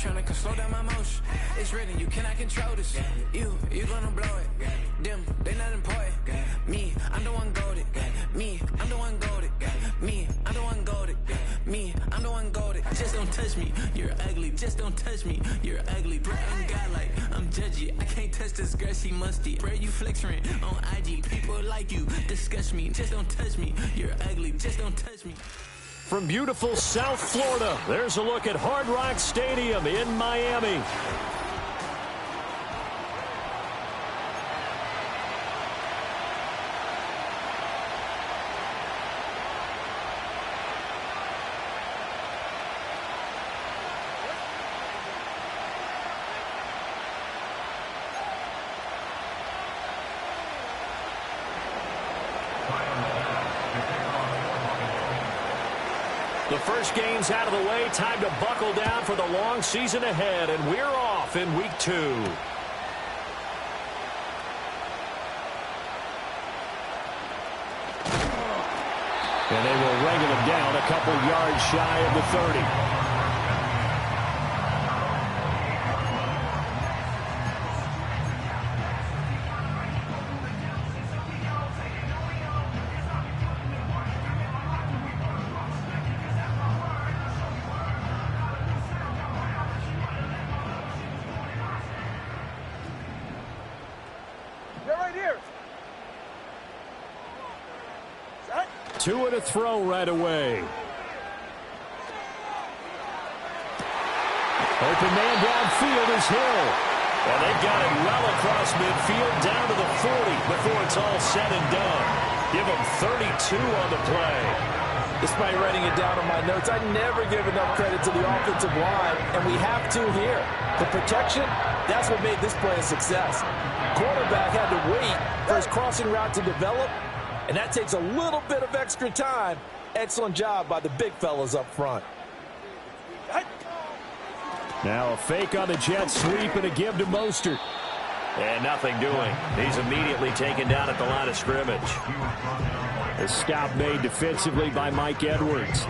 tryna slow down my motion. It's written, you cannot control this. You gonna blow it. Them, they not important. Me, I'm the one goated. Me, I'm the one goated. Me, I'm the one goated. Me, I'm the one goated. Just don't touch me, you're ugly. Just don't touch me, you're ugly. Bro, I'm godlike, I'm judgy. I can't touch this girl, she musty. Bro, you flexing on IG. People like you disgust me. Just don't touch me, you're ugly. Just don't touch me. From beautiful South Florida, there's a look at Hard Rock Stadium in Miami. The first game's out of the way. Time to buckle down for the long season ahead, and we're off in week 2. And they will wrangle him down a couple yards shy of the 30. Two and a throw right away. Open man downfield is Hill. And they've got it well across midfield down to the 40 before it's all said and done. Give them 32 on the play. Despite writing it down on my notes, I never give enough credit to the offensive line, and we have to here. The protection, that's what made this play a success. Quarterback had to wait for his crossing route to develop, and that takes a little bit of extra time. Excellent job by the big fellas up front. Now a fake on the jet sweep and a give to Mostert. And nothing doing. He's immediately taken down at the line of scrimmage. The stop made defensively by Mike Edwards.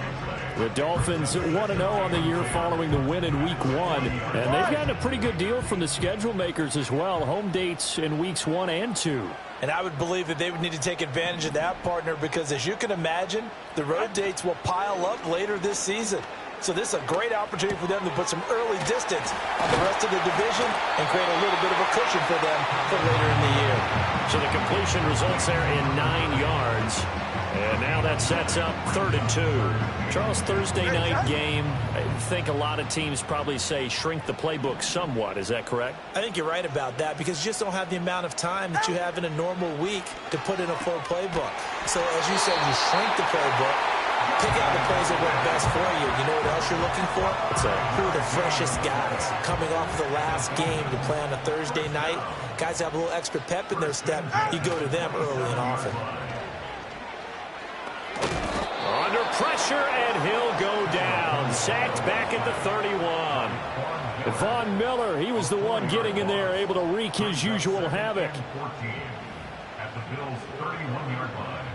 The Dolphins 1-0 on the year following the win in Week 1. And they've gotten a pretty good deal from the schedule makers as well. Home dates in Weeks 1 and 2. And I would believe that they would need to take advantage of that, partner, because as you can imagine, the road dates will pile up later this season. So this is a great opportunity for them to put some early distance on the rest of the division and create a little bit of a cushion for them for later in the year. So the completion results there in 9 yards. And now that sets up 3rd and 2. Charles, Thursday night game, I think a lot of teams probably say shrink the playbook somewhat. Is that correct? I think you're right about that because you just don't have the amount of time that you have in a normal week to put in a full playbook. So as you said, you shrink the playbook, pick out the plays that work best for you. You know what else you're looking for? Who are the freshest guys coming off of the last game to play on a Thursday night? Guys have a little extra pep in their step. You go to them early and often. Under pressure, and he'll go down. Sacked back at the 31. Von Miller, he was the one getting in there, able to wreak his usual havoc. At the Bills' 31-yard line.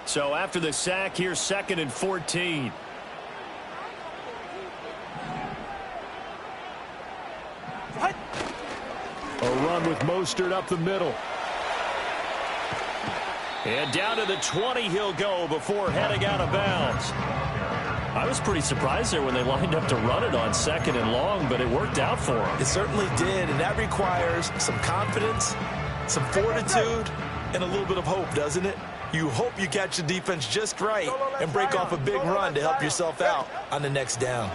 So after the sack, here's 2nd and 14. A run with Mostert up the middle. And down to the 20 he'll go before heading out of bounds. I was pretty surprised there when they lined up to run it on 2nd and long, but it worked out for them. It certainly did, and that requires some confidence, some fortitude, and a little bit of hope, doesn't it? You hope you catch the defense just right and break off a big run to help yourself out on the next down.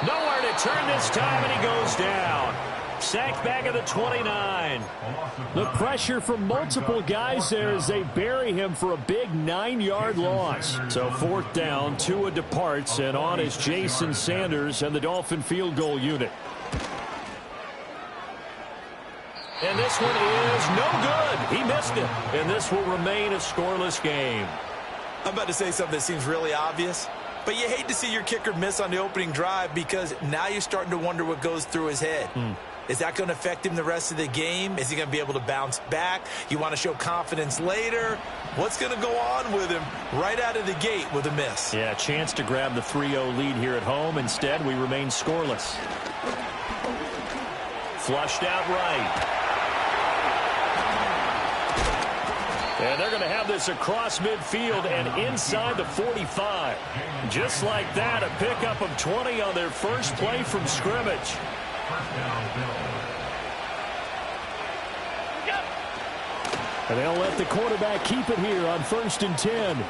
Nowhere to turn this time, and he goes down. Sacked back at the 29. The pressure from multiple guys there as they bury him for a big 9-yard loss. So 4th down, Tua departs, and on is Jason Sanders and the Dolphin field goal unit. And this one is no good. He missed it. And this will remain a scoreless game. I'm about to say something that seems really obvious, but you hate to see your kicker miss on the opening drive because now you're starting to wonder what goes through his head. Is that going to affect him the rest of the game? Is he going to be able to bounce back? You want to show confidence later? What's going to go on with him right out of the gate with a miss? Yeah, a chance to grab the 3-0 lead here at home. Instead, we remain scoreless. Flushed out right. And they're going to have this across midfield and inside the 45. Just like that, a pickup of 20 on their first play from scrimmage. And they'll let the quarterback keep it here on 1st and 10.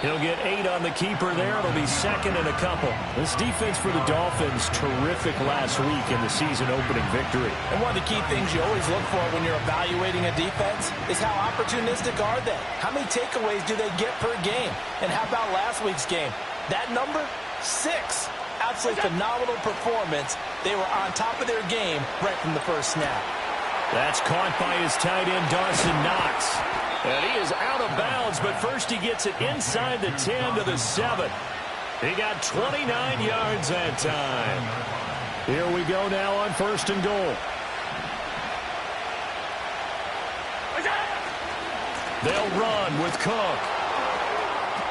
He'll get 8 on the keeper there. It'll be second and a couple. This defense for the Dolphins, terrific last week in the season-opening victory. And one of the key things you always look for when you're evaluating a defense is how opportunistic are they? How many takeaways do they get per game? And how about last week's game? That number? 6. Absolutely phenomenal performance. They were on top of their game right from the first snap. That's caught by his tight end, Dawson Knox. And he is out of bounds, but first he gets it inside the 10 to the 7. He got 29 yards that time. Here we go now on 1st and goal. They'll run with Cook.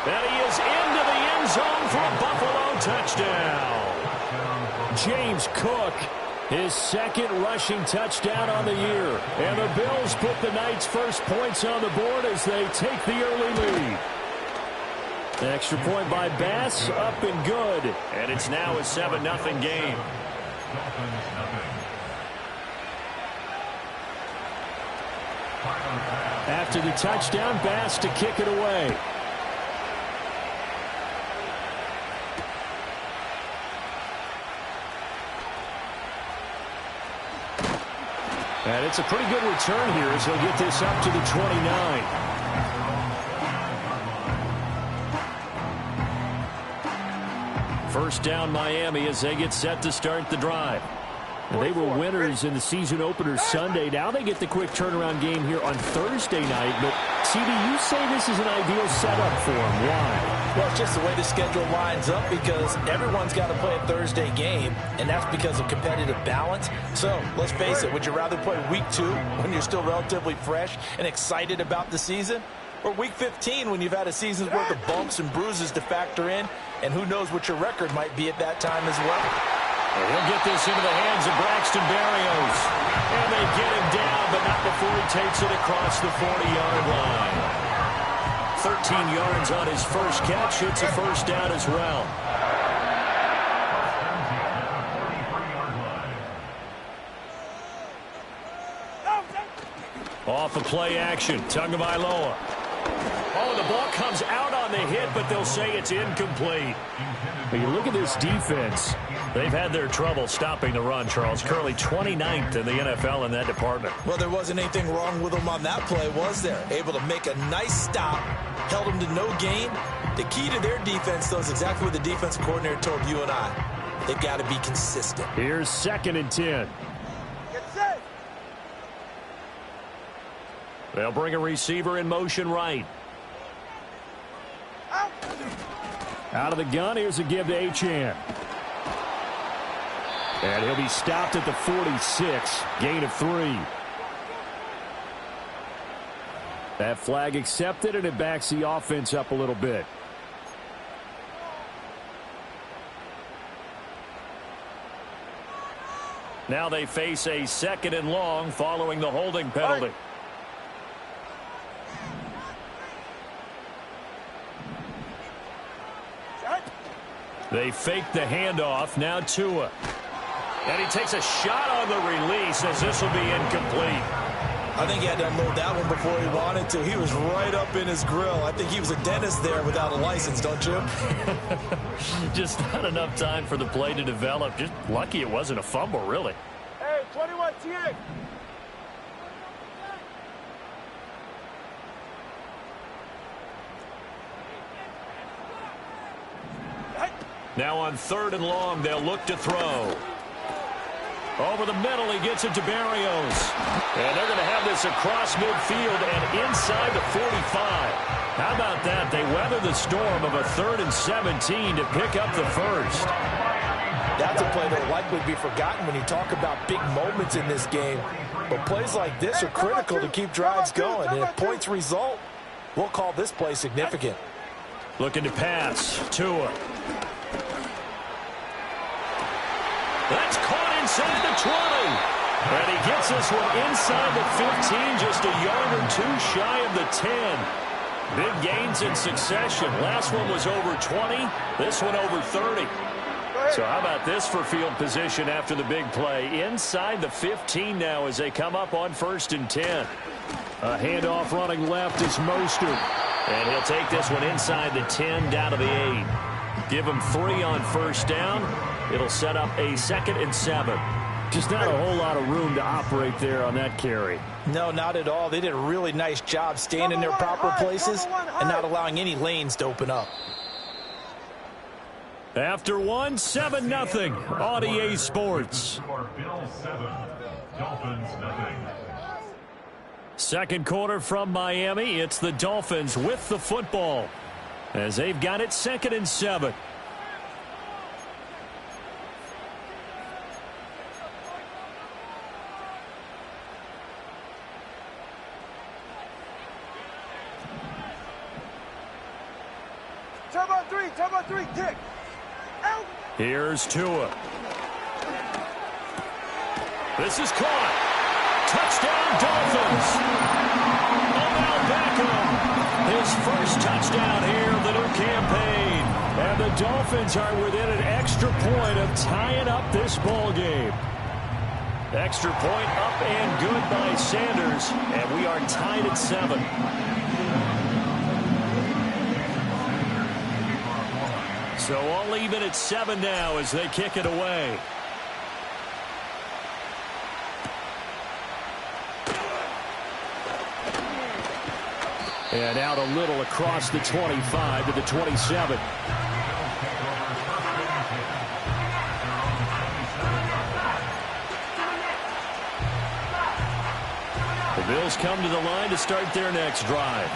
And he is into the end zone for a Buffalo touchdown. James Cook, his second rushing touchdown on the year. And the Bills put the Knights' first points on the board as they take the early lead. The extra point by Bass, up and good. And it's now a 7-0 game. After the touchdown, Bass to kick it away. And it's a pretty good return here as he'll get this up to the 29. First down Miami as they get set to start the drive. And they were winners in the season opener Sunday. Now they get the quick turnaround game here on Thursday night. But, CD, you say this is an ideal setup for them. Why? Well, it's just the way the schedule lines up because everyone's got to play a Thursday game, and that's because of competitive balance. So, let's face it, would you rather play week 2 when you're still relatively fresh and excited about the season? Or week 15 when you've had a season's worth of bumps and bruises to factor in, and who knows what your record might be at that time as well? And he'll get this into the hands of Braxton Berrios. And they get him down, but not before he takes it across the 40-yard line. 13 yards on his first catch. It's a first down as well. Off of play action. Tagovailoa. Oh, the ball comes out on the hit, but they'll say it's incomplete. When you look at this defense, they've had their trouble stopping the run, Charles. Currently 29th in the NFL in that department. Well, there wasn't anything wrong with them on that play, was there? Able to make a nice stop, held them to no gain. The key to their defense, though, is exactly what the defensive coordinator told you and I. They've got to be consistent. Here's 2nd and 10. They'll bring a receiver in motion right. Out of the gun, here's a give to Achane. And he'll be stopped at the 46. Gain of 3. That flag accepted, and it backs the offense up a little bit. Now they face a 2nd and long following the holding penalty. They fake the handoff. Now Tua. And he takes a shot on the release as this will be incomplete. I think he had to unload that one before he wanted to. He was right up in his grill. I think he was a dentist there without a license, don't you? Just not enough time for the play to develop. Just lucky it wasn't a fumble, really. Hey, 21 TA. Now on 3rd and long, they'll look to throw. Over the middle, he gets it to Berrios. And they're going to have this across midfield and inside the 45. How about that? They weather the storm of a 3rd and 17 to pick up the first. That's a play that will likely be forgotten when you talk about big moments in this game. But plays like this are critical to keep drives going. And if points result, we'll call this play significant. Looking to pass. Tua. That's caught inside the 20. And he gets this one inside the 15, just a yard or two shy of the 10. Big gains in succession. Last one was over 20. This one over 30. So how about this for field position after the big play? Inside the 15 now as they come up on 1st and 10. A handoff running left is Mostert. And he'll take this one inside the 10 down to the 8. Give him 3 on 1st down. It'll set up a 2nd and 7. Just not a whole lot of room to operate there on that carry. No, not at all. They did a really nice job staying in their proper places and not allowing any lanes to open up. After 1, 7-0 on EA Sports. Bills 7, Dolphins nothing. Second quarter from Miami. It's the Dolphins with the football as they've got it 2nd and 7. Turbo 3, tick. Out. Here's Tua. This is caught. Touchdown, Dolphins. Odell Beckham. His first touchdown here of the new campaign. And the Dolphins are within an extra point of tying up this ball game. Extra point up and good by Sanders. And we are tied at 7. So all even at 7 now as they kick it away. And out a little across the 25 to the 27. The Bills come to the line to start their next drive.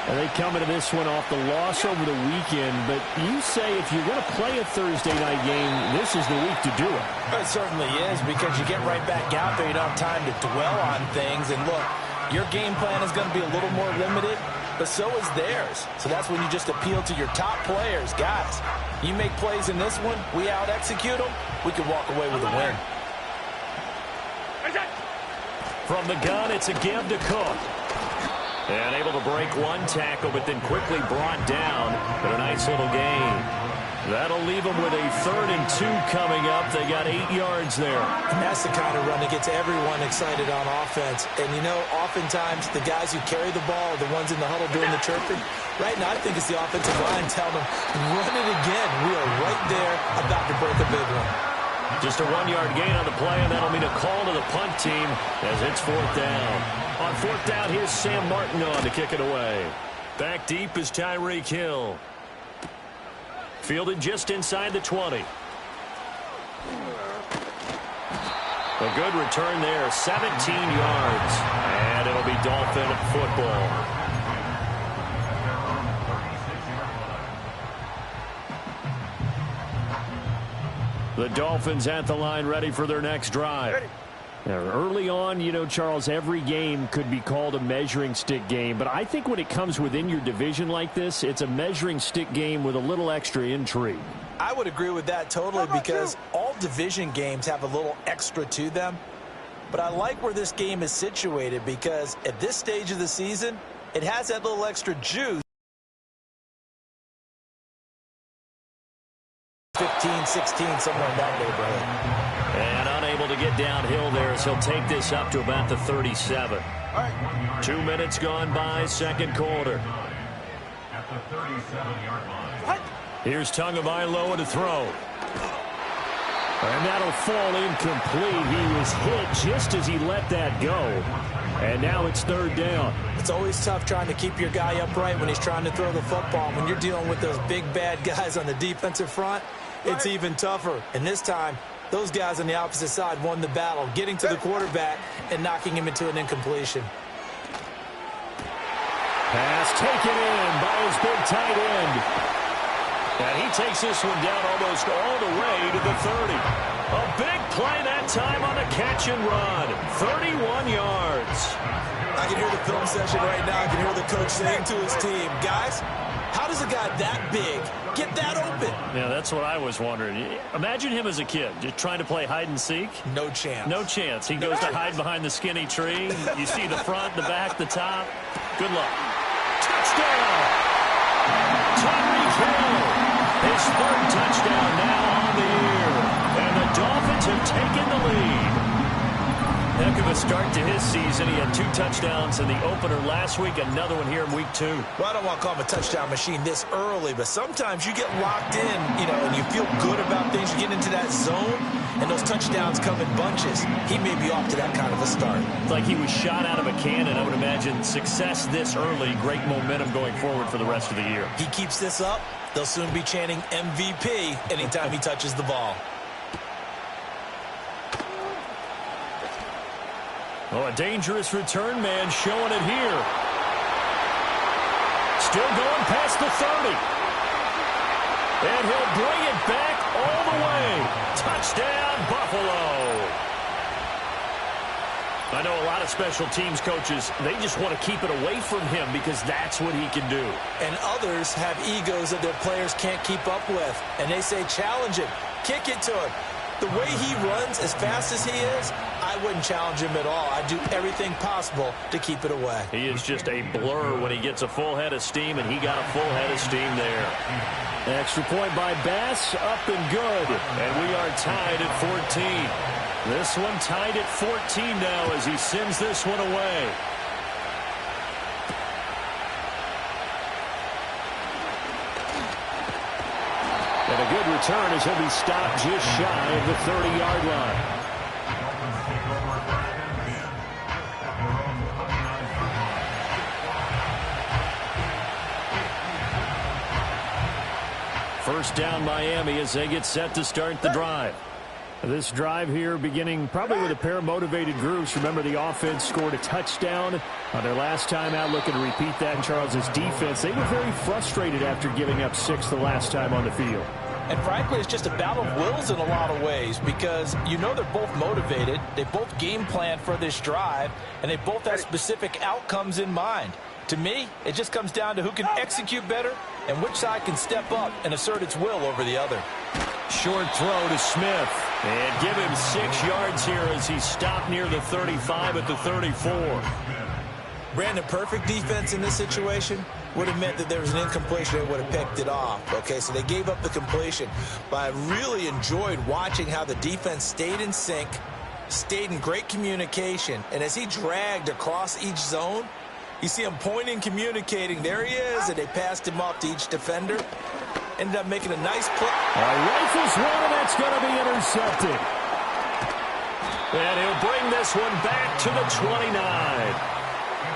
And they come into this one off the loss over the weekend. But you say if you're going to play a Thursday night game, this is the week to do it. It certainly is, because you get right back out there. You don't have time to dwell on things. And look, your game plan is going to be a little more limited, but so is theirs. So that's when you just appeal to your top players. Guys, you make plays in this one, we out-execute them, we can walk away with a win. From the gun, it's a give to Cook. And able to break one tackle, but then quickly brought down. But a nice little gain. That'll leave them with a 3rd and 2 coming up. They got 8 yards there. And that's the kind of run that gets everyone excited on offense. And, you know, oftentimes the guys who carry the ball are the ones in the huddle doing the chirping. Right now, I think it's the offensive line telling them, run it again. We are right there about to break a big one. Just a 1-yard gain on the play, and that'll mean a call to the punt team as it's 4th down. On 4th down, here's Sam Martin on to kick it away. Back deep is Tyreek Hill. Fielded just inside the 20. A good return there, 17 yards. And it'll be Dolphin football. The Dolphins at the line, ready for their next drive. Now, early on, you know, Charles, every game could be called a measuring stick game. But I think when it comes within your division like this, it's a measuring stick game with a little extra intrigue. I would agree with that totally, because all division games have a little extra to them. But I like where this game is situated, because at this stage of the season, it has that little extra juice. 15, 16, somewhere in that neighborhood. And unable to get downhill there as he'll take this up to about the 37. 2 minutes gone by, second quarter. At the 37-yard line. Here's Tagovailoa to throw. And that'll fall incomplete. He was hit just as he let that go. And now it's 3rd down. It's always tough trying to keep your guy upright when he's trying to throw the football. When you're dealing with those big, bad guys on the defensive front, it's even tougher. And this time, those guys on the opposite side won the battle, getting to the quarterback and knocking him into an incompletion. Pass taken in by his big tight end. And he takes this one down almost all the way to the 30. A big play that time on the catch and run. 31 yards. I can hear the film session right now. I can hear the coach saying to his team, guys, how does a guy that big get that open? Yeah, that's what I was wondering. Imagine him as a kid, just trying to play hide and seek. No chance. No chance. He goes to hide behind the skinny tree. You see the front, the back, the top. Good luck. Touchdown! Tyreek Hill. His third touchdown now on the year. And the Dolphins have taken the lead. Heck of a start to his season. He had 2 touchdowns in the opener last week, another one here in week 2. Well, I don't want to call him a touchdown machine this early, but sometimes you get locked in, and you feel good about things. You get into that zone, and those touchdowns come in bunches. He may be off to that kind of a start. It's like he was shot out of a cannon. I would imagine success this early, great momentum going forward for the rest of the year. He keeps this up, they'll soon be chanting MVP anytime he touches the ball. Oh, a dangerous return man showing it here. Still going past the 30. And he'll bring it back all the way. Touchdown, Buffalo. I know a lot of special teams coaches, they just want to keep it away from him because that's what he can do. And others have egos that their players can't keep up with. And they say, challenge him, kick it to him. The way he runs as fast as he is, I wouldn't challenge him at all. I'd do everything possible to keep it away. He is just a blur when he gets a full head of steam, and he got a full head of steam there. Extra point by Bass, up and good. And we are tied at 14. This one tied at 14 now as he sends this one away. And a good return as he'll be stopped just shy of the 30-yard line. First down Miami as they get set to start the drive. This drive here beginning probably with a pair of motivated groups. Remember, the offense scored a touchdown on their last time out. Looking to repeat that. Charles's defense, they were very frustrated after giving up 6 the last time on the field. And frankly, it's just a battle of wills in a lot of ways because they're both motivated. They both game plan for this drive, and they both have specific outcomes in mind. To me, it just comes down to who can execute better and which side can step up and assert its will over the other. Short throw to Smith. And give him 6 yards here as he's stopped near the 35 at the 34. Brandon, perfect defense in this situation would have meant that there was an incompletion. They would have picked it off. Okay, so they gave up the completion. But I really enjoyed watching how the defense stayed in sync, stayed in great communication. And as he dragged across each zone, you see him pointing, communicating. There he is, and they passed him off to each defender. Ended up making a nice play. Rifles one, and that's going to be intercepted. And he'll bring this one back to the 29.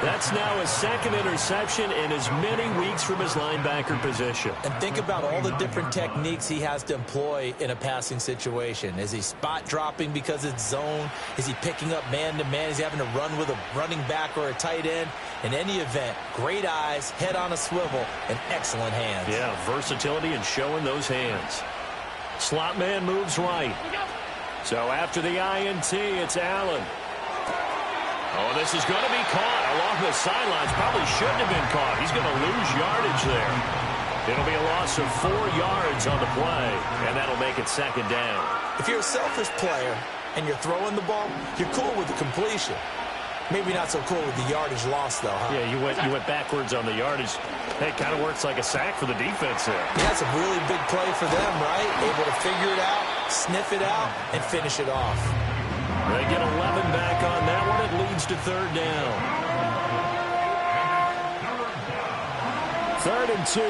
That's now his second interception in as many weeks from his linebacker position. And think about all the different techniques he has to employ in a passing situation. Is he spot dropping because it's zone? Is he picking up man-to-man? Is he having to run with a running back or a tight end? In any event, great eyes, head on a swivel, and excellent hands. Yeah, versatility and showing those hands. Slot man moves right. So after the INT, it's Allen. Oh, this is going to be caught along the sidelines. Probably shouldn't have been caught. He's going to lose yardage there. It'll be a loss of 4 yards on the play, and that'll make it second down. If you're a selfish player and you're throwing the ball, you're cool with the completion. Maybe not so cool with the yardage loss, though, huh? Yeah, you went backwards on the yardage. It kind of works like a sack for the defense there. Yeah, that's a really big play for them, right? Able to figure it out, sniff it out, and finish it off. They get 11 back on that one. It leads to third down. 3rd and 2.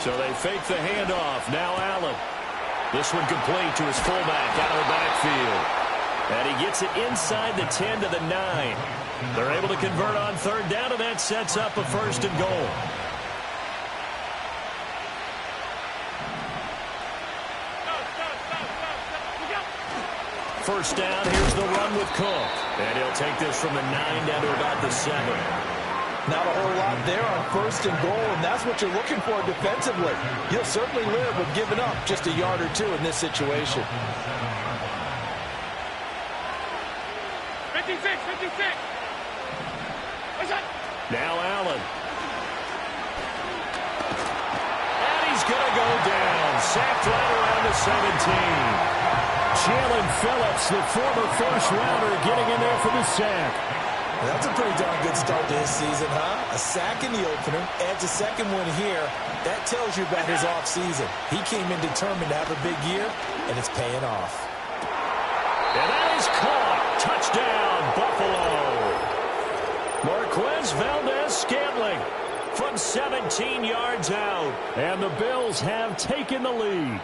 So they fake the handoff. Now Allen. This one complete to his fullback out of the backfield. And he gets it inside the 10 to the 9. They're able to convert on third down, and that sets up a 1st and goal. First down, here's the run with Cook. And he'll take this from the 9 down to about the 7. Not a whole lot there on 1st and goal, and that's what you're looking for defensively. You'll certainly live with giving up just a yard or two in this situation. 56. Now Allen. And he's going to go down. Sacked right around the 17. Jalen Phillips, the former first-rounder, getting in there for the sack. That's a pretty darn good start to his season, huh? A sack in the opener, adds a second one here. That tells you about his offseason. He came in determined to have a big year, and it's paying off. And that is caught. Touchdown, Buffalo. Marquez Valdez-Scantling from 17 yards out. And the Bills have taken the lead.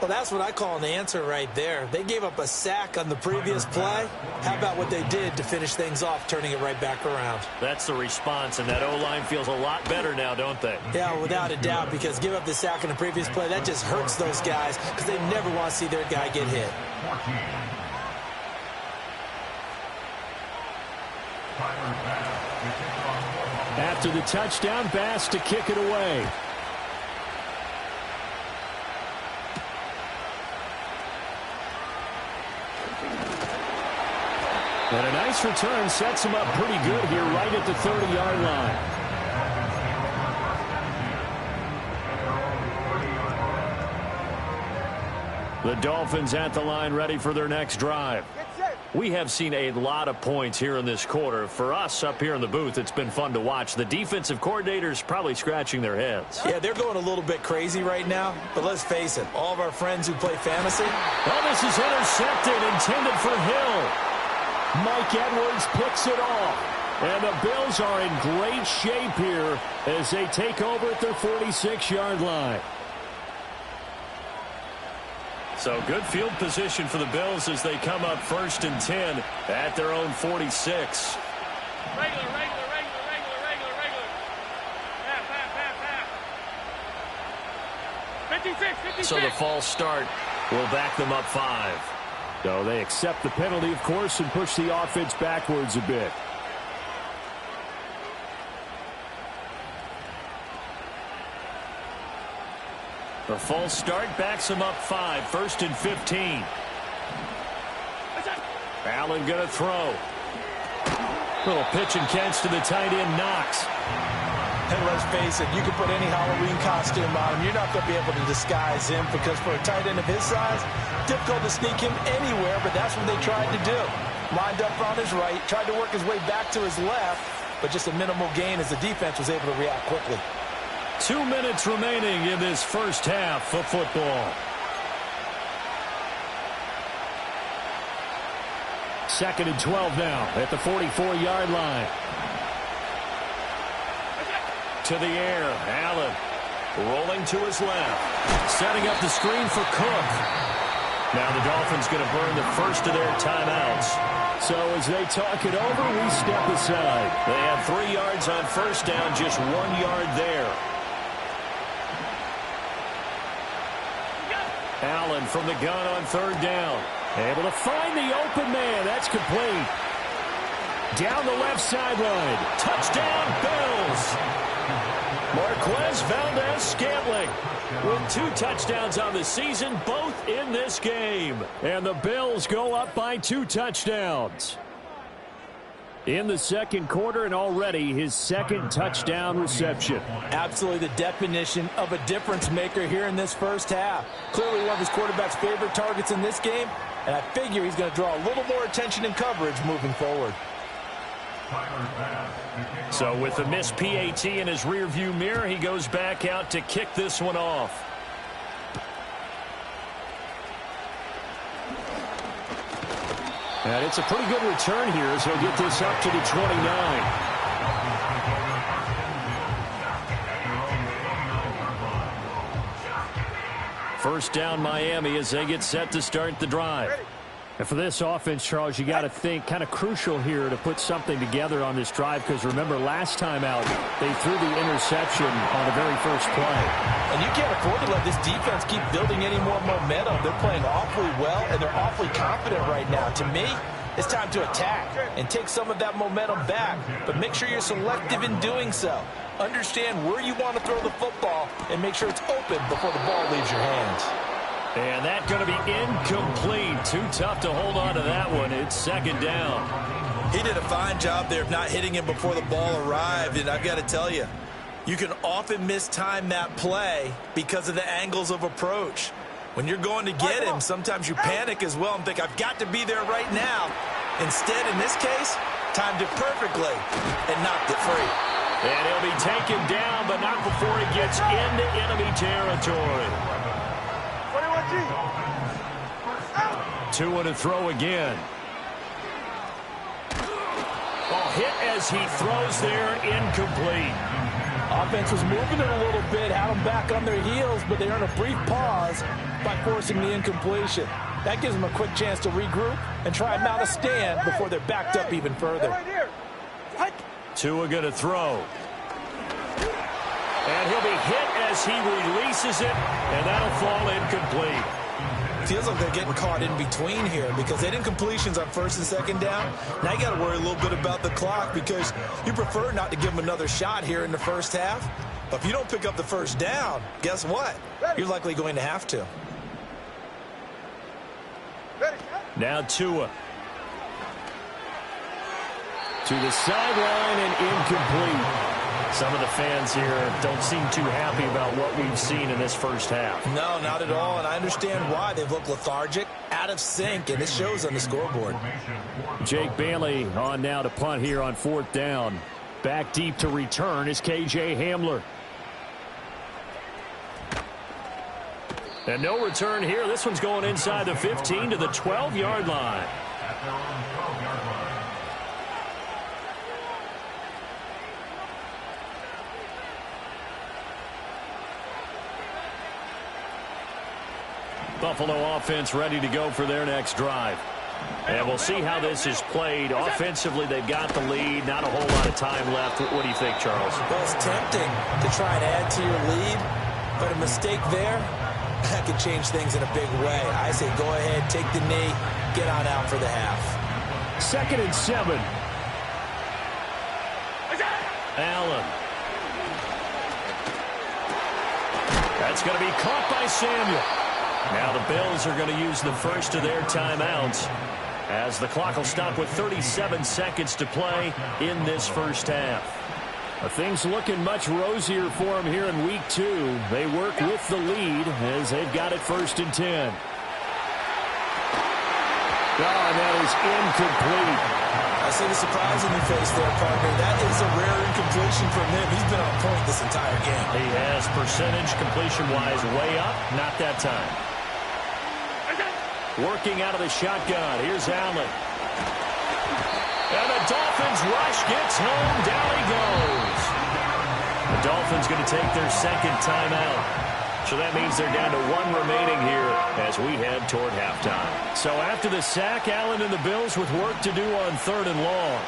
Well, that's what I call an answer right there. They gave up a sack on the previous play. How about what they did to finish things off, turning it right back around? That's the response, and that O-line feels a lot better now, don't they? Yeah, without a doubt, because give up the sack on the previous play, that just hurts those guys because they never want to see their guy get hit. After the touchdown, Bass to kick it away. And a nice return sets him up pretty good here right at the 30-yard line. The Dolphins at the line ready for their next drive. We have seen a lot of points here in this quarter. For us up here in the booth, it's been fun to watch. The defensive coordinators probably scratching their heads. Yeah, they're going a little bit crazy right now. But let's face it, all of our friends who play fantasy. Oh, this is intercepted, intended for Hill. Mike Edwards picks it off. And the Bills are in great shape here as they take over at their 46-yard line. So good field position for the Bills as they come up 1st and 10 at their own 46. Regular. Pass. 56. So the false start will back them up 5. So they accept the penalty, of course, and push the offense backwards a bit. The false start backs them up 5. 1st and 15. Allen going to throw. Little pitch and catch to the tight end, Knox. And let's face it, you can put any Halloween costume on him. You're not going to be able to disguise him because for a tight end of his size, difficult to sneak him anywhere, but that's what they tried to do. Lined up on his right, tried to work his way back to his left, but just a minimal gain as the defense was able to react quickly. 2 minutes remaining in this first half of football. 2nd and 12 now at the 44-yard line. To the air, Allen rolling to his left. Setting up the screen for Cook. Now the Dolphins going to burn the first of their timeouts. So as they talk it over, we step aside. They had 3 yards on first down, just 1 yard there. Allen from the gun on 3rd down. Able to find the open man. That's complete. Down the left sideline. Touchdown, Bills. Marquez Valdez-Scantling with 2 touchdowns on the season, both in this game. And the Bills go up by 2 touchdowns. In the second quarter, and already his 2nd touchdown reception. Absolutely the definition of a difference maker here in this first half. Clearly one of his quarterback's favorite targets in this game, and I figure he's going to draw a little more attention and coverage moving forward. So with the missed PAT in his rearview mirror, he goes back out to kick this one off. And it's a pretty good return here as he'll get this up to the 29. First down Miami as they get set to start the drive. And for this offense, Charles, you got to think kind of crucial here to put something together on this drive because remember last time out they threw the interception on the very first play. And you can't afford to let this defense keep building any more momentum. They're playing awfully well and they're awfully confident right now. To me, it's time to attack and take some of that momentum back. But make sure you're selective in doing so. Understand where you want to throw the football and make sure it's open before the ball leaves your hands. And that's going to be incomplete. Too tough to hold on to that one. It's second down. He did a fine job there of not hitting him before the ball arrived. And I've got to tell you, you can often mistime that play because of the angles of approach. When you're going to get him, sometimes you panic as well and think, I've got to be there right now. Instead, in this case, timed it perfectly and knocked it free. And he'll be taken down, but not before he gets into enemy territory. 2 to throw again. Ball hit as he throws there, incomplete. Offense was moving it a little bit, had them back on their heels, but they earned a brief pause by forcing the incompletion. That gives them a quick chance to regroup and try and mount a stand before they're backed up even further. Tua going to throw. And he'll be hit as he releases it, and that'll fall incomplete. Feels like they're getting caught in between here because they did incompletions on first and second down. Now you got to worry a little bit about the clock because you prefer not to give them another shot here in the first half. But if you don't pick up the first down, guess what? You're likely going to have to. Now Tua. To the sideline and incomplete. Some of the fans here don't seem too happy about what we've seen in this first half. No, not at all, and I understand why. They've looked lethargic, out of sync, and it shows on the scoreboard. Jake Bailey on now to punt here on 4th down. Back deep to return is KJ Hamler. And no return here. This one's going inside the 15 to the 12-yard line. Buffalo offense ready to go for their next drive. And we'll see how this is played. Offensively, they've got the lead. Not a whole lot of time left. What do you think, Charles? Well, it's tempting to try and add to your lead, but a mistake there, that could change things in a big way. I say go ahead, take the knee, get on out for the half. 2nd and 7. Allen. That's going to be caught by Samuel. Now the Bills are going to use the first of their timeouts as the clock will stop with 37 seconds to play in this first half. Things looking much rosier for them here in week 2. They work with the lead as they've got it 1st and 10. Oh, that is incomplete. I see the surprise in your face there, partner. That is a rare incompletion from him. He's been on point this entire game. He has percentage completion-wise way up. Not that time. Working out of the shotgun. Here's Allen. And the Dolphins rush gets home. Down he goes. The Dolphins going to take their 2nd timeout. So that means they're down to 1 remaining here as we head toward halftime. So after the sack, Allen and the Bills with work to do on 3rd and long.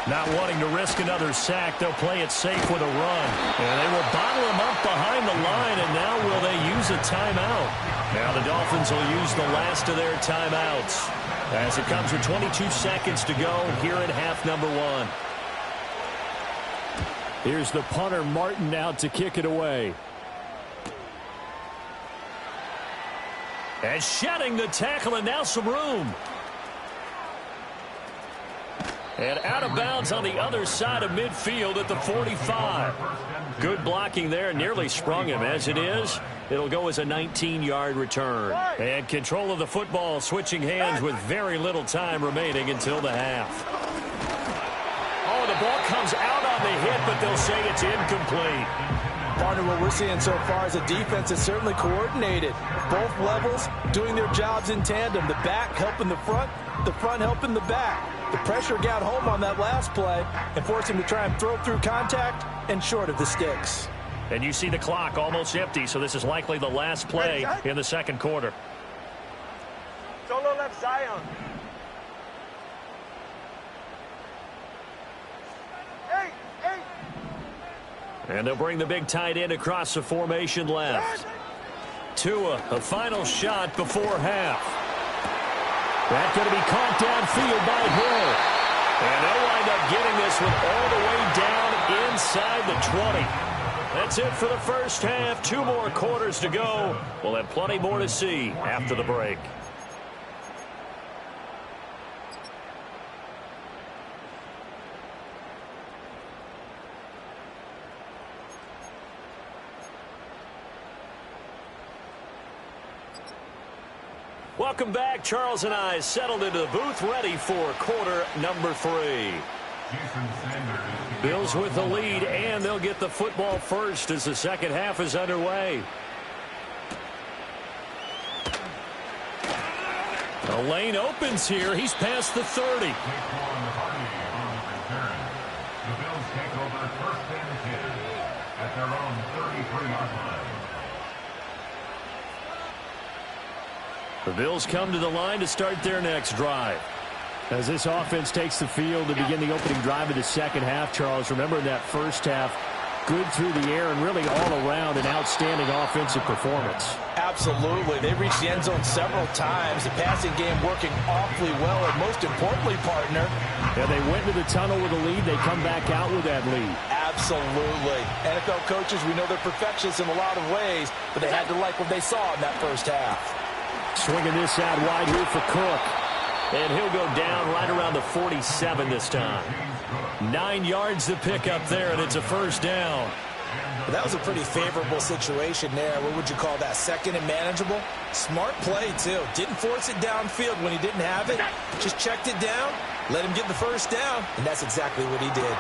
Not wanting to risk another sack, they'll play it safe with a run. And they will bottle him up behind the line, and now will they use a timeout? Now the Dolphins will use the last of their timeouts as it comes with 22 seconds to go here in half number 1. Here's the punter, Martin, out to kick it away. And shedding the tackle, and now some room. And out of bounds on the other side of midfield at the 45. Good blocking there, nearly sprung him. As it is, it'll go as a 19-yard return. And control of the football switching hands with very little time remaining until the half. Oh, the ball comes out on the hit, but they'll say it's incomplete. Partner, what we're seeing so far is a defense that's certainly coordinated. Both levels doing their jobs in tandem. The back helping the front helping the back. The pressure got home on that last play and forced him to try and throw through contact and short of the sticks. And you see the clock almost empty, so this is likely the last play in the 2nd quarter. Solo left Zion. And they'll bring the big tight end across the formation left. Tua, a final shot before half. That's going to be caught downfield by Hill. And they'll wind up getting this one all the way down inside the 20. That's it for the first half. 2 more quarters to go. We'll have plenty more to see after the break. Welcome back. Charles and I settled into the booth ready for quarter number 3. Bills with the lead, and they'll get the football first as the second half is underway. The lane opens here. He's past the 30. The Bills take over first and 10 at their own 33-yard line. The Bills come to the line to start their next drive. As this offense takes the field to begin the opening drive of the second half, Charles, remember in that first half, good through the air and really all around an outstanding offensive performance. Absolutely. They reached the end zone several times. The passing game working awfully well, and most importantly, partner. Yeah, they went to the tunnel with a lead. They come back out with that lead. Absolutely. NFL coaches, we know they're perfectionists in a lot of ways, but they had to like what they saw in that first half. Swinging this out wide here for Cook. And he'll go down right around the 47 this time. 9 yards to pick up there, and it's a first down. Well, that was a pretty favorable situation there. What would you call that? Second and manageable? Smart play, too. Didn't force it downfield when he didn't have it. Just checked it down, let him get the first down, and that's exactly what he did.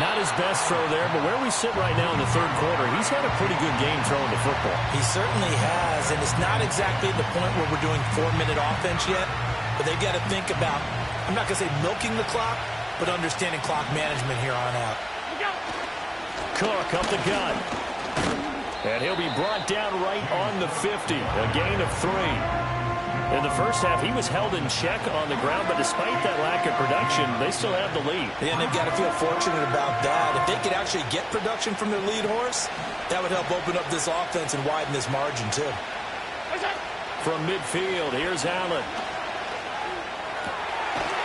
Not his best throw there, but where we sit right now in the third quarter, he's had a pretty good game throwing the football. He certainly has, and it's not exactly the point where we're doing 4-minute offense yet, but they've got to think about, I'm not going to say milking the clock, but understanding clock management here on out. Cook up the gut. And he'll be brought down right on the 50, a gain of 3. In the first half, he was held in check on the ground, but despite that lack of production, they still have the lead. Yeah, and they've got to feel fortunate about that. If they could actually get production from their lead horse, that would help open up this offense and widen this margin, too. From midfield, here's Allen.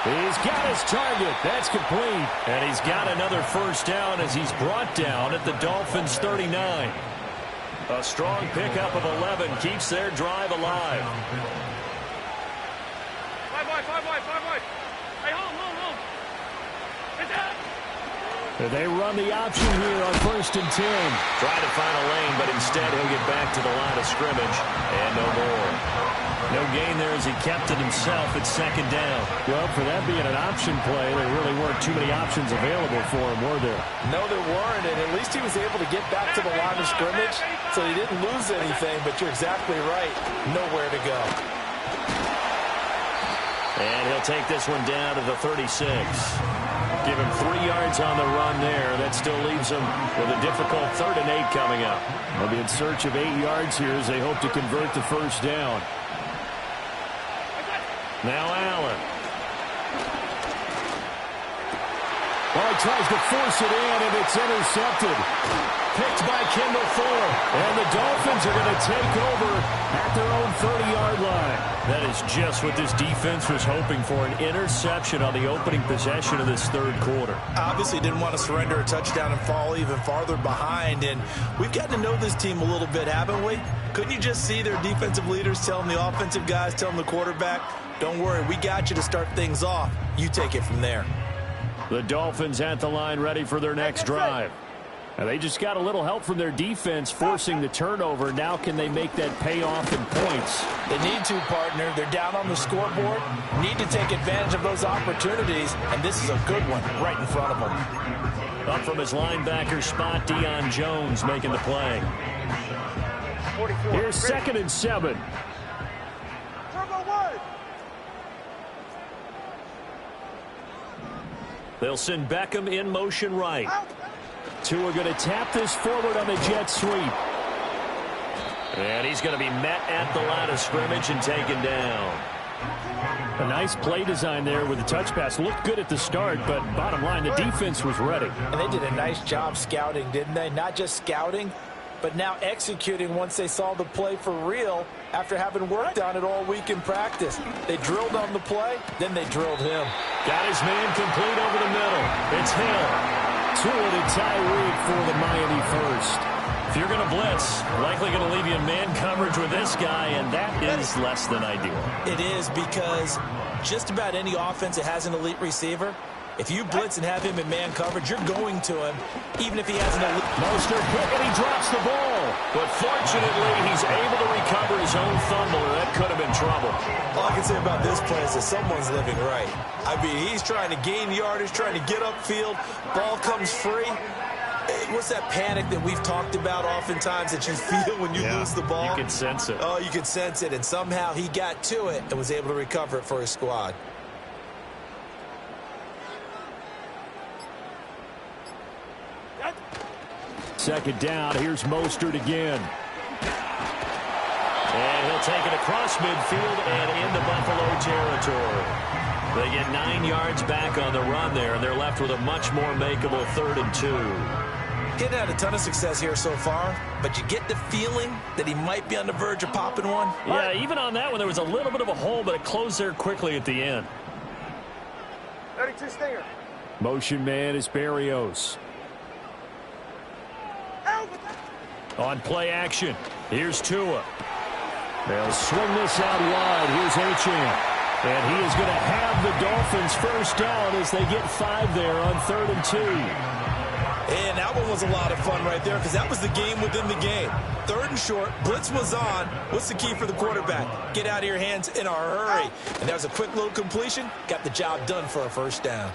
He's got his target. That's complete. And he's got another first down as he's brought down at the Dolphins' 39. A strong pickup of 11 keeps their drive alive. 5 wide. Hey, hold. It's out. They run the option here on 1st and 10. Trying to find a lane, but instead he'll get back to the line of scrimmage and no more. No gain there as he kept it himself at 2nd down. Well, for that being an option play, there really weren't too many options available for him, were there? No, there weren't, and at least he was able to get back to the line of scrimmage, so he didn't lose anything, but you're exactly right. Nowhere to go. And he'll take this one down to the 36. Give him 3 yards on the run there. That still leaves him with a difficult 3rd and 8 coming up. They'll be in search of 8 yards here as they hope to convert the first down. Now Allen. Well, he tries to force it in, and it's intercepted. Picked by Kendall Fuller. And the Dolphins are going to take over at their own 30-yard line. That is just what this defense was hoping for, an interception on the opening possession of this third quarter. Obviously didn't want to surrender a touchdown and fall even farther behind, and we've gotten to know this team a little bit, haven't we? Couldn't you just see their defensive leaders telling the offensive guys, telling the quarterback, don't worry, we got you to start things off. You take it from there. The Dolphins at the line ready for their next drive. And they just got a little help from their defense forcing the turnover. Now can they make that pay off in points? They need to, partner. They're down on the scoreboard. Need to take advantage of those opportunities, and this is a good one right in front of them. Up from his linebacker spot, Deion Jones making the play. 44. Here's 2nd and 7. They'll send Beckham in motion right. Two are going to tap this forward on the jet sweep. And he's going to be met at the line of scrimmage and taken down. A nice play design there with the touch pass. Looked good at the start, but bottom line, the defense was ready. And they did a nice job scouting, didn't they? Not just scouting, but now executing once they saw the play for real after having worked on it all week in practice. They drilled on the play, then they drilled him. Got his man complete over the middle. It's Hill. Tua to Tyreek for the Miami first. If you're going to blitz, likely going to leave you in man coverage with this guy, and that is less than ideal. It is, because just about any offense that has an elite receiver, if you blitz and have him in man coverage, you're going to him, even if he has an elite. Mostert quick, and he drops the ball. But fortunately, he's able to recover his own fumble, or that could have been trouble. All I can say about this play is that someone's living right. I mean, he's trying to gain yardage, trying to get upfield. Ball comes free. What's that panic that we've talked about oftentimes that you feel when you lose the ball? You can sense it. Oh, you can sense it, and somehow he got to it and was able to recover it for his squad. Second down, here's Mostert again. And he'll take it across midfield and into Buffalo territory. They get 9 yards back on the run there, and they're left with a much more makeable 3rd and 2. He hadn't had a ton of success here so far, but you get the feeling that he might be on the verge of popping one. Yeah, even on that one, there was a little bit of a hole, but it closed there quickly at the end. 32 stinger. Motion man is Berrios. On play action, here's Tua. They'll swing this out wide. Here's Achane. And he is going to have the Dolphins first down as they get 5 there on 3rd and 2. And that one was a lot of fun right there, because that was the game within the game. 3rd and short, blitz was on. What's the key for the quarterback? Get out of your hands in a hurry. And that was a quick little completion. Got the job done for a first down.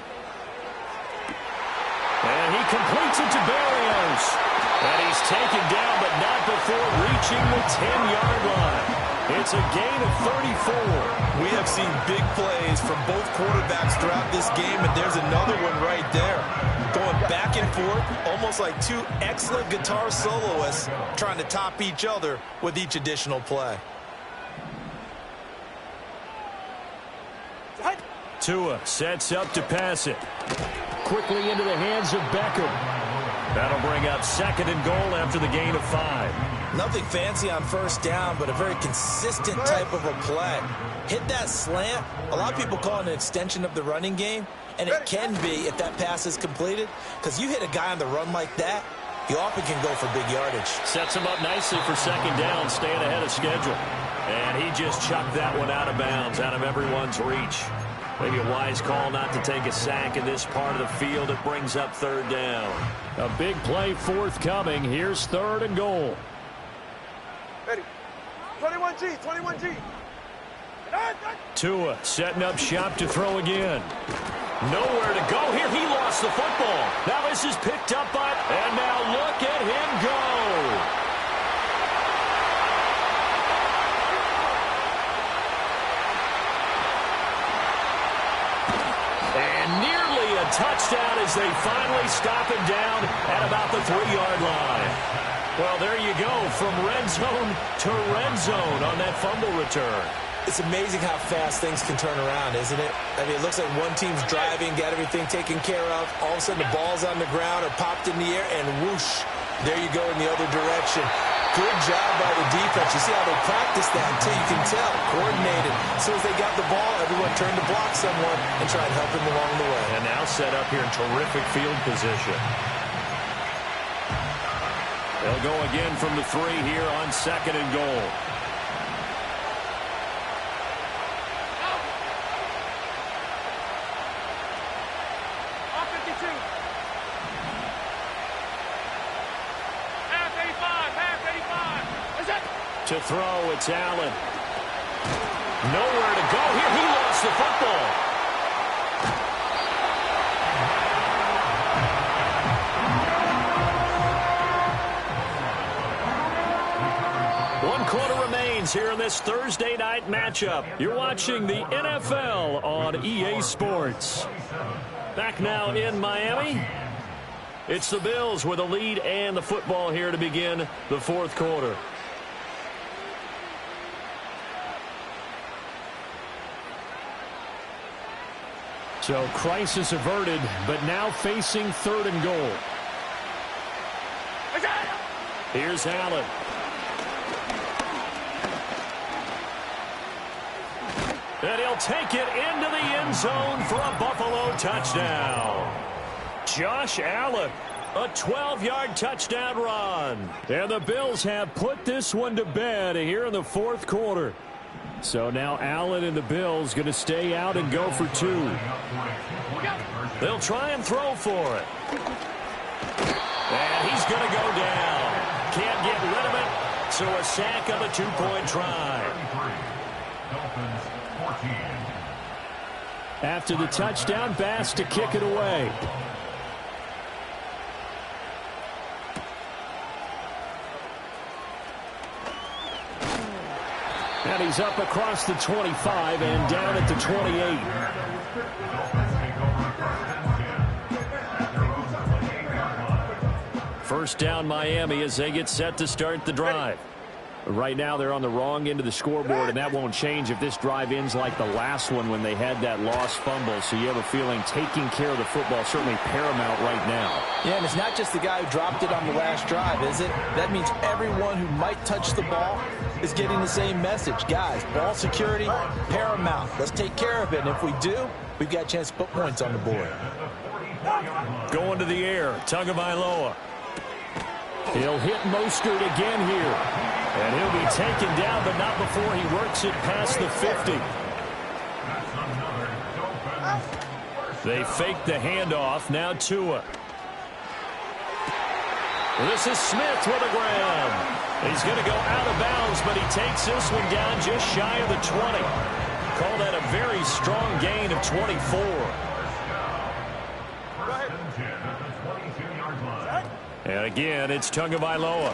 And he completes it to Berrios. And he's taken down, but not before reaching the 10-yard line. It's a gain of 34. We have seen big plays from both quarterbacks throughout this game, and there's another one right there. Going back and forth, almost like two excellent guitar soloists trying to top each other with each additional play. Tua sets up to pass it. Quickly into the hands of Beckham. That'll bring up 2nd and goal after the gain of 5. Nothing fancy on first down, but a very consistent type of a play. Hit that slant. A lot of people call it an extension of the running game, and it can be if that pass is completed, because you hit a guy on the run like that, he often can go for big yardage. Sets him up nicely for 2nd down, staying ahead of schedule. And he just chucked that one out of bounds, out of everyone's reach. Maybe a wise call not to take a sack in this part of the field. It brings up 3rd down. A big play forthcoming. Here's 3rd and goal. Ready. 21G, 21G. Tua setting up shop to throw again. Nowhere to go here. He lost the football. Now this is picked up by, and now look at him go. Touchdown as they finally stop him down at about the 3-yard line. Well, there you go, from red zone to red zone on that fumble return. It's amazing how fast things can turn around, isn't it? I mean, it looks like one team's driving, got everything taken care of. All of a sudden, the ball's on the ground or popped in the air, and whoosh, there you go in the other direction. Good job by the defense. You see how they practice that until you can tell. Coordinated. As soon as they got the ball, everyone turned to block someone and tried to help him along the way. And now set up here in terrific field position. They'll go again from the 3 here on 2nd and goal. To throw, it's Allen. Nowhere to go here. He lost the football. One quarter remains here in this Thursday night matchup. You're watching the NFL on EA Sports. Back now in Miami. It's the Bills with a lead and the football here to begin the 4th quarter. So crisis averted, but now facing 3rd and goal. Here's Allen. And he'll take it into the end zone for a Buffalo touchdown. Josh Allen, a 12-yard touchdown run. And the Bills have put this one to bed here in the fourth quarter. So now Allen and the Bills going to stay out and go for two. They'll try and throw for it. And he's going to go down. Can't get rid of it. So a sack on the two-point try. After the touchdown, Bass to kick it away. And he's up across the 25 and down at the 28. First down Miami as they get set to start the drive. Right now they're on the wrong end of the scoreboard, and that won't change if this drive ends like the last one when they had that lost fumble. So you have a feeling taking care of the football certainly paramount right now. Yeah, and it's not just the guy who dropped it on the last drive, is it? That means everyone who might touch the ball is getting the same message. Guys, ball security, paramount. Let's take care of it, and if we do, we've got a chance to put points on the board. Going to the air, Tagovailoa. He'll hit Mostert again here. And he'll be taken down, but not before he works it past the 50. They fake the handoff. Now Tua. This is Smith with a grab. He's going to go out of bounds, but he takes this one down just shy of the 20. Call that a very strong gain of 24. And again, it's Tagovailoa.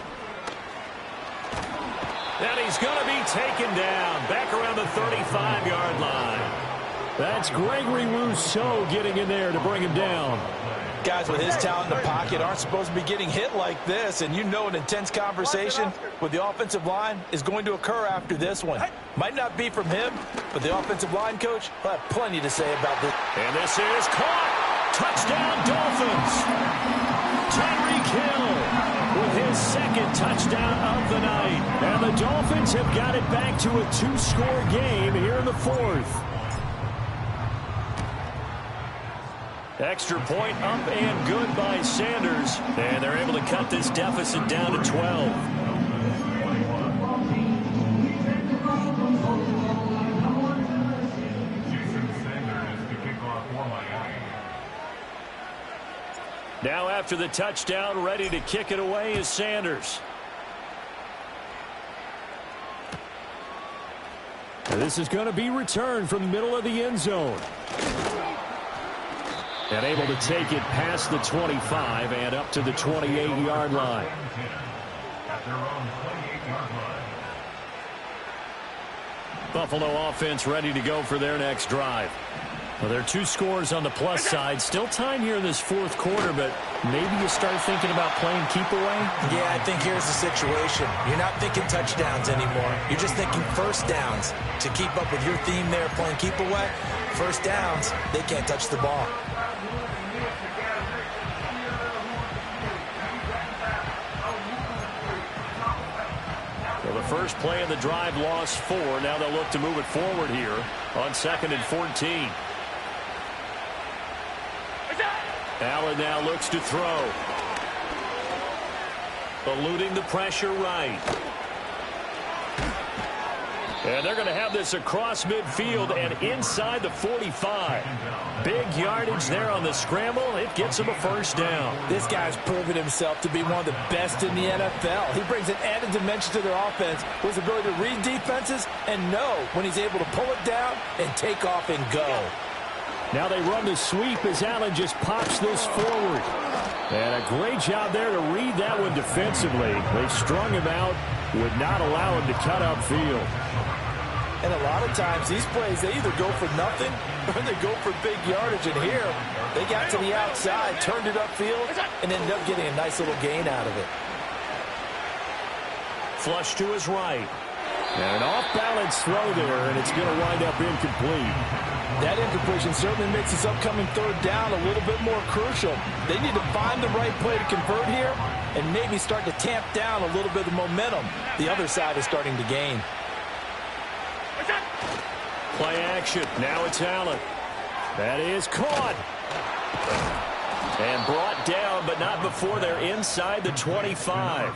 And he's going to be taken down back around the 35-yard line. That's Gregory Rousseau getting in there to bring him down. Guys with his talent in the pocket aren't supposed to be getting hit like this, and you know an intense conversation with the offensive line is going to occur after this one. Might not be from him, but the offensive line coach will have plenty to say about this. And this is caught. Touchdown, Dolphins. Tyreek Hill with his second touchdown of the night. And the Dolphins have got it back to a two-score game here in the fourth. Extra point up and good by Sanders. And they're able to cut this deficit down to 12. Now after the touchdown, ready to kick it away is Sanders. And this is going to be returned from the middle of the end zone. And able to take it past the 25 and up to the 28-yard line. Buffalo offense ready to go for their next drive. Well, there are two scores on the plus side. Still time here in this fourth quarter, but maybe you start thinking about playing keep away? Yeah, I think here's the situation. You're not thinking touchdowns anymore. You're just thinking first downs. To keep up with your theme there, playing keep away, first downs, they can't touch the ball. So the first play of the drive lost 4. Now they'll look to move it forward here on 2nd and 14. Allen now looks to throw. Eluding the pressure right. And they're going to have this across midfield and inside the 45. Big yardage there on the scramble. It gets him a first down. This guy's proven himself to be one of the best in the NFL. He brings an added dimension to their offense with his ability to read defenses and know when he's able to pull it down and take off and go. Now they run the sweep as Allen just pops this forward. And a great job there to read that one defensively. They strung him out, would not allow him to cut upfield. And a lot of times these plays, they either go for nothing or they go for big yardage. And here, they got to the outside, turned it upfield, and ended up getting a nice little gain out of it. Flush to his right. And an off-balance throw there, and it's going to wind up incomplete. That incompletion certainly makes this upcoming third down a little bit more crucial. They need to find the right play to convert here, and maybe start to tamp down a little bit of the momentum the other side is starting to gain. Play action. Now it's Allen. That is caught. And brought down, but not before they're inside the 25.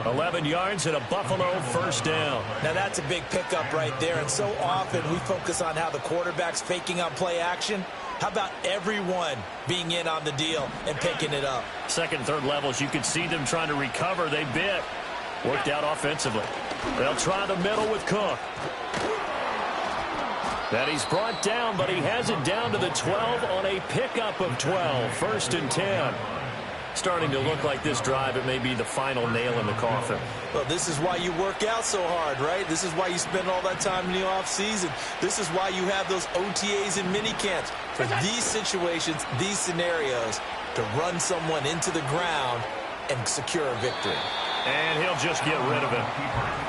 11 yards and a Buffalo first down. Now that's a big pickup right there, and so often we focus on how the quarterback's faking on play action. How about everyone being in on the deal and picking it up? Second, third levels, you could see them trying to recover. They bit. Worked out offensively. They'll try the middle with Cook. That he's brought down, but he has it down to the 12 on a pickup of 12. 1st and 10. Starting to look like this drive, it may be the final nail in the coffin. Well, this is why you work out so hard, right? This is why you spend all that time in the offseason. This is why you have those OTAs and mini camps. For these situations, these scenarios, to run someone into the ground and secure a victory. And he'll just get rid of it.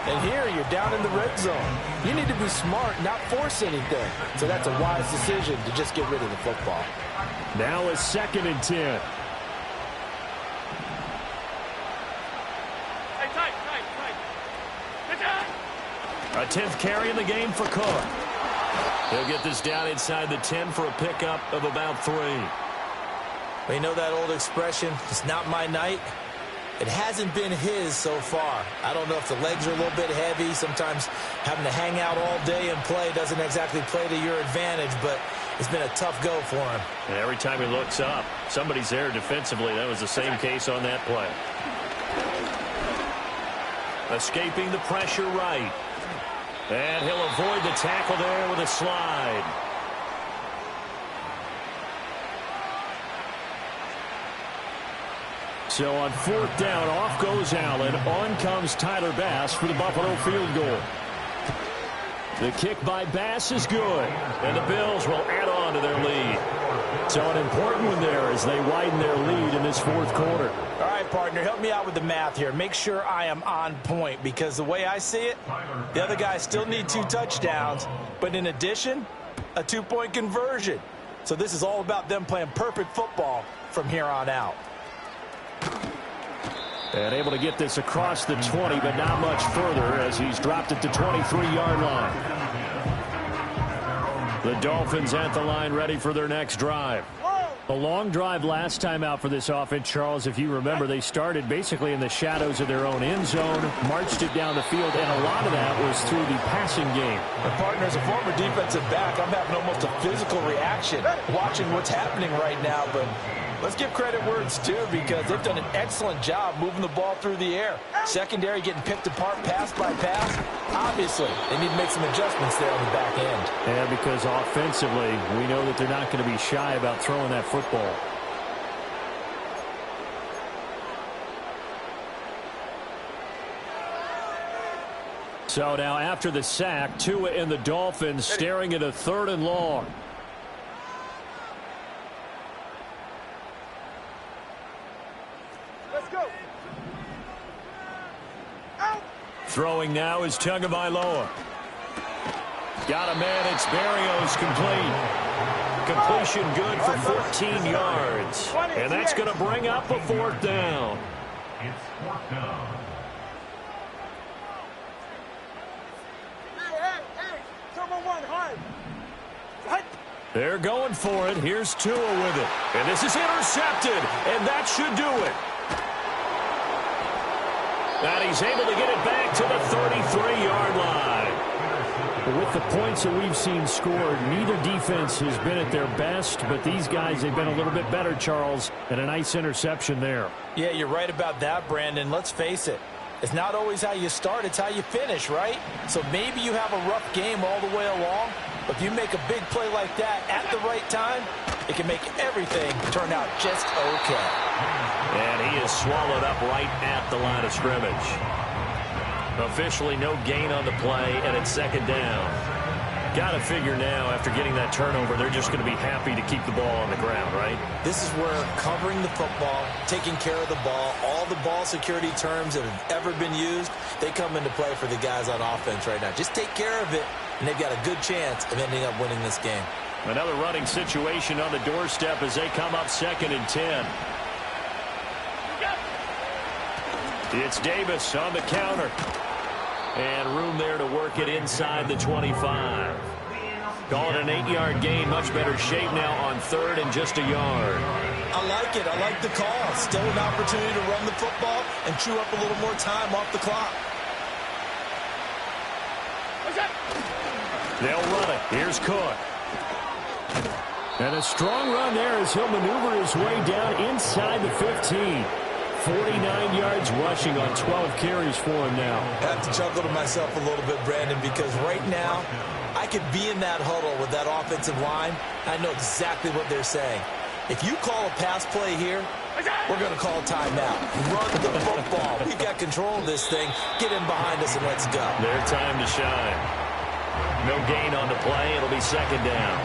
And here you're down in the red zone. You need to be smart, not force anything. So that's a wise decision to just get rid of the football. Now it's 2nd and 10. A 10th carry in the game for Cook. He'll get this down inside the 10 for a pickup of about 3. We know that old expression, it's not my night. It hasn't been his so far. I don't know if the legs are a little bit heavy. Sometimes having to hang out all day and play doesn't exactly play to your advantage, but it's been a tough go for him. And every time he looks up, somebody's there defensively. That was the same case on that play. Escaping the pressure right. And he'll avoid the tackle there with a slide. So on 4th down, off goes Allen. On comes Tyler Bass for the Buffalo field goal. The kick by Bass is good. And the Bills will add on to their lead. So an important one there as they widen their lead in this 4th quarter. All right, partner, help me out with the math here. Make sure I am on point, because the way I see it, the other guys still need 2 touchdowns, but in addition, a 2-point conversion. So this is all about them playing perfect football from here on out. And able to get this across the 20, but not much further as he's dropped it to 23-yard line. The Dolphins at the line ready for their next drive. A long drive last time out for this offense, Charles. If you remember, they started basically in the shadows of their own end zone, marched it down the field, and a lot of that was through the passing game. And partner, as a former defensive back, I'm having almost a physical reaction watching what's happening right now, but let's give credit where it's due, because they've done an excellent job moving the ball through the air. Secondary getting picked apart pass by pass. Obviously, they need to make some adjustments there on the back end. Yeah, because offensively, we know that they're not going to be shy about throwing that football. So now after the sack, Tua and the Dolphins staring at a 3rd and long. Throwing now is Tagovailoa. Got a man. It's Berrios complete. Completion good for 14 yards. And that's going to bring up a 4th down. It's 4th down. They're going for it. Here's Tua with it. And this is intercepted. And that should do it. And he's able to get it back to the 33-yard line. With the points that we've seen scored, neither defense has been at their best, but these guys, they've been a little bit better, Charles, and a nice interception there. Yeah, you're right about that, Brandon. Let's face it. It's not always how you start, it's how you finish, right? So maybe you have a rough game all the way along, but if you make a big play like that at the right time, it can make everything turn out just okay. And he is swallowed up right at the line of scrimmage. Officially no gain on the play, and it's 2nd down. Got to figure now, after getting that turnover, they're just going to be happy to keep the ball on the ground, right? This is where covering the football, taking care of the ball, all the ball security terms that have ever been used, they come into play for the guys on offense right now. Just take care of it, and they've got a good chance of ending up winning this game. Another running situation on the doorstep as they come up 2nd and 10. It's Davis on the counter. And room there to work it inside the 25. Call it an 8-yard gain. Much better shape now on third and just a yard. I like it. I like the call. Still an opportunity to run the football and chew up a little more time off the clock. They'll run it. Here's Cook. And a strong run there as he'll maneuver his way down inside the 15. 49 yards rushing on 12 carries for him now. I have to chuckle to myself a little bit, Brandon, because right now I could be in that huddle with that offensive line. I know exactly what they're saying. If you call a pass play here, we're going to call timeout. Run the football. We've got control of this thing. Get in behind us and let's go. Their time to shine. No gain on the play. It'll be second down.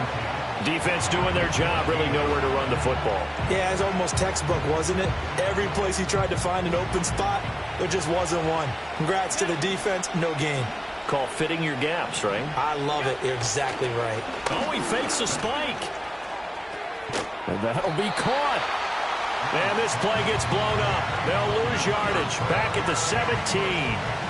Defense doing their job, really nowhere to run the football. Yeah, it's almost textbook, wasn't it? Every place he tried to find an open spot, there just wasn't one. Congrats to the defense, no gain. Call fitting your gaps, right? I love it. You're exactly right. Oh, he fakes a spike. And that'll be caught. And this play gets blown up. They'll lose yardage. Back at the 17.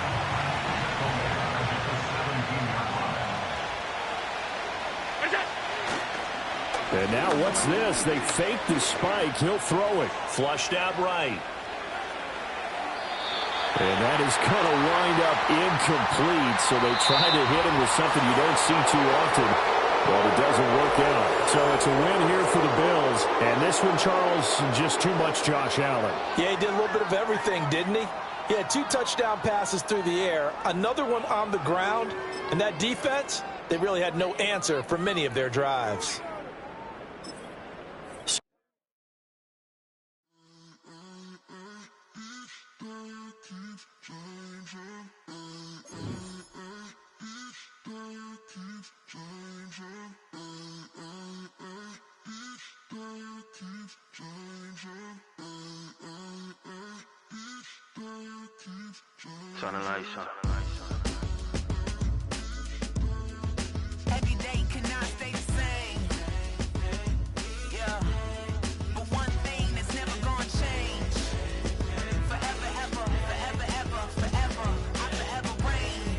And now what's this? They fake the spike. He'll throw it. Flushed out right. And that is going to wind up incomplete. So they try to hit him with something you don't see too often. But it doesn't work out. So it's a win here for the Bills. And this one, Charles, just too much Josh Allen. Yeah, he did a little bit of everything, didn't he? He had 2 touchdown passes through the air, another one on the ground. And that defense, they really had no answer for many of their drives. Turn the lights on. Every day cannot stay the same. Yeah. But one thing that's never gonna change. Forever, ever, forever, ever, forever. I forever reign.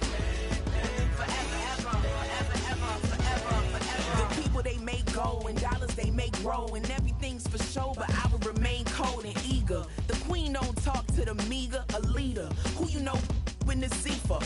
Forever, ever, forever, ever, forever, forever. The people they make go and dollars they make grow and everything's for show, but I will remain cold and eager. The queen don't talk to the meager, a leader who you know in the Zephyr.